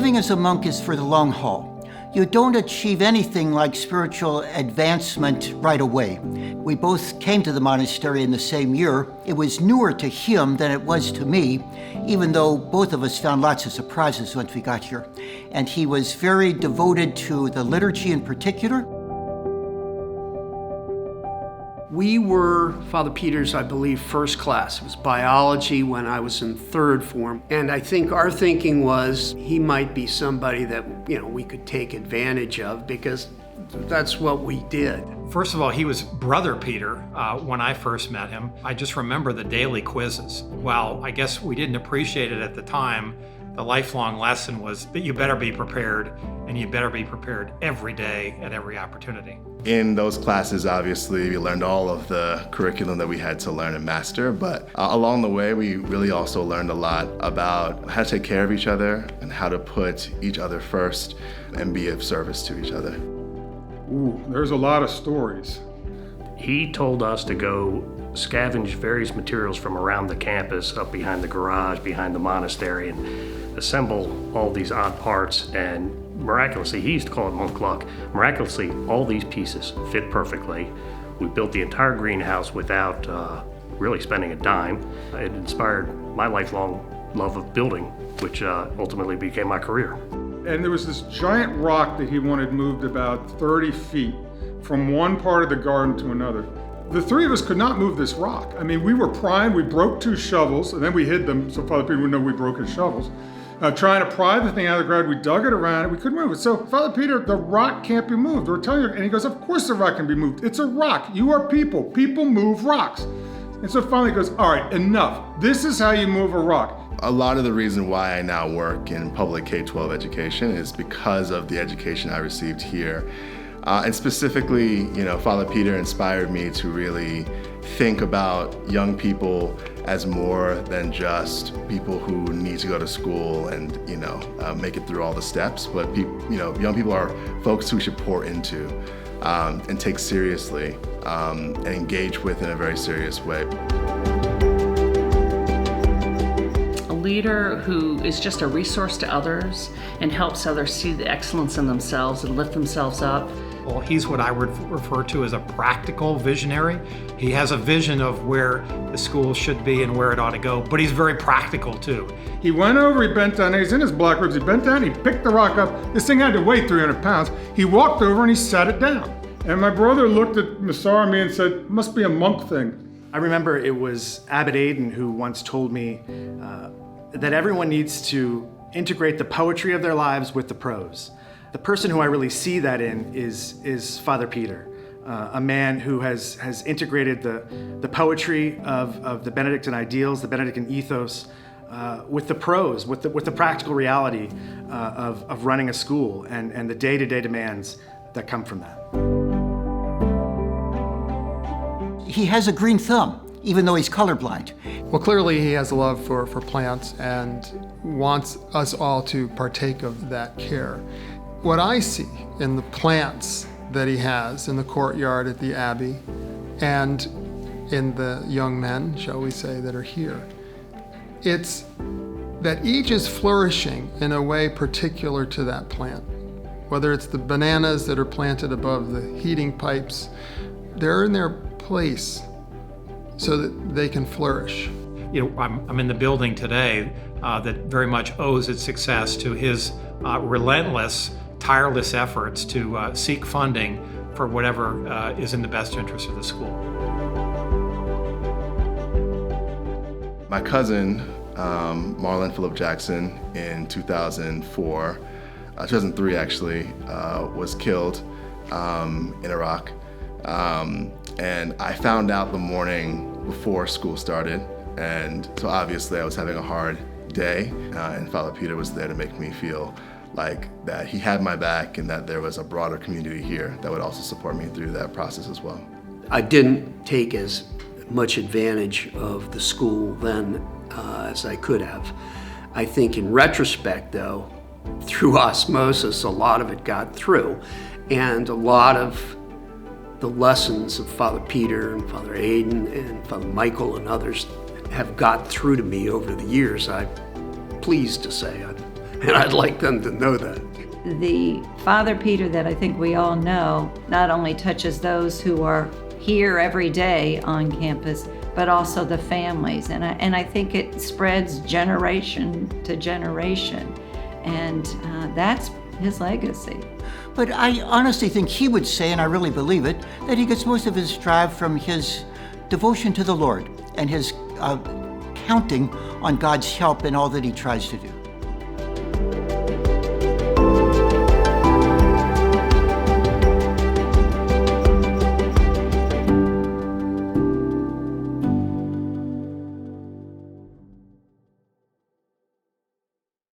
Living as a monk is for the long haul. You don't achieve anything like spiritual advancement right away. We both came to the monastery in the same year. It was newer to him than it was to me, even though both of us found lots of surprises once we got here. And he was very devoted to the liturgy in particular. We were Father Peter's, I believe, first class. It was biology when I was in third form. And I think our thinking was he might be somebody that, we could take advantage of because that's what we did. First of all, he was Brother Peter when I first met him. I just remember the daily quizzes. While I guess we didn't appreciate it at the time, the lifelong lesson was that you better be prepared, and you better be prepared every day at every opportunity. In those classes, obviously, we learned all of the curriculum that we had to learn and master, but along the way, we really also learned a lot about how to take care of each other and how to put each other first and be of service to each other. Ooh, there's a lot of stories. He told us to go scavenge various materials from around the campus, up behind the garage, behind the monastery, and assemble all these odd parts. And miraculously, he used to call it monk luck, miraculously all these pieces fit perfectly. We built the entire greenhouse without really spending a dime. It inspired my lifelong love of building, which ultimately became my career. And there was this giant rock that he wanted moved about 30 feet from one part of the garden to another. The three of us could not move this rock. I mean, we were primed, we broke 2 shovels, and then we hid them so Father Peter would know we broke his shovels. Trying to pry the thing out of the ground, we dug it around, and we couldn't move it. So, Father Peter, the rock can't be moved. We're telling you, and he goes, of course the rock can be moved. It's a rock. You are people. People move rocks. And so finally he goes, all right, enough. This is how you move a rock. A lot of the reason why I now work in public K-12 education is because of the education I received here. And specifically, Father Peter inspired me to really think about young people as more than just people who need to go to school and, make it through all the steps. But young people are folks who should pour into and take seriously and engage with in a very serious way. A leader who is just a resource to others and helps others see the excellence in themselves and lift themselves up. Well, he's what I would refer to as a practical visionary. He has a vision of where the school should be and where it ought to go, but he's very practical too. He went over, he bent down, he's in his black robes, he bent down, he picked the rock up. This thing had to weigh 300 pounds. He walked over and he sat it down. And my brother looked at Massar and me and said, must be a monk thing. I remember it was Abbey Aiden who once told me that everyone needs to integrate the poetry of their lives with the prose. The person who I really see that in is Father Peter, a man who has integrated the poetry of the Benedictine ideals, the Benedictine ethos, with the prose, with the practical reality of running a school and the day-to-day demands that come from that. He has a green thumb, even though he's colorblind. Well, clearly he has a love for plants and wants us all to partake of that care. What I see in the plants that he has in the courtyard at the Abbey and in the young men, shall we say, that are here, it's that each is flourishing in a way particular to that plant. Whether it's the bananas that are planted above the heating pipes, they're in their place so that they can flourish. I'm in the building today that very much owes its success to his relentless, tireless efforts to seek funding for whatever is in the best interest of the school. My cousin, Marlon Phillip Jackson, in 2003 actually, was killed in Iraq. And I found out the morning before school started. And so obviously I was having a hard day, and Father Peter was there to make me feel like that he had my back and that there was a broader community here that would also support me through that process as well. I didn't take as much advantage of the school then as I could have. I think in retrospect, though, through osmosis, a lot of it got through. And a lot of the lessons of Father Peter and Father Aiden and Father Michael and others have got through to me over the years. I'm pleased to say And I'd like them to know that. The Father Peter that I think we all know not only touches those who are here every day on campus, but also the families. And I think it spreads generation to generation. And that's his legacy. But I honestly think he would say, and I really believe it, that he gets most of his drive from his devotion to the Lord and his counting on God's help in all that he tries to do.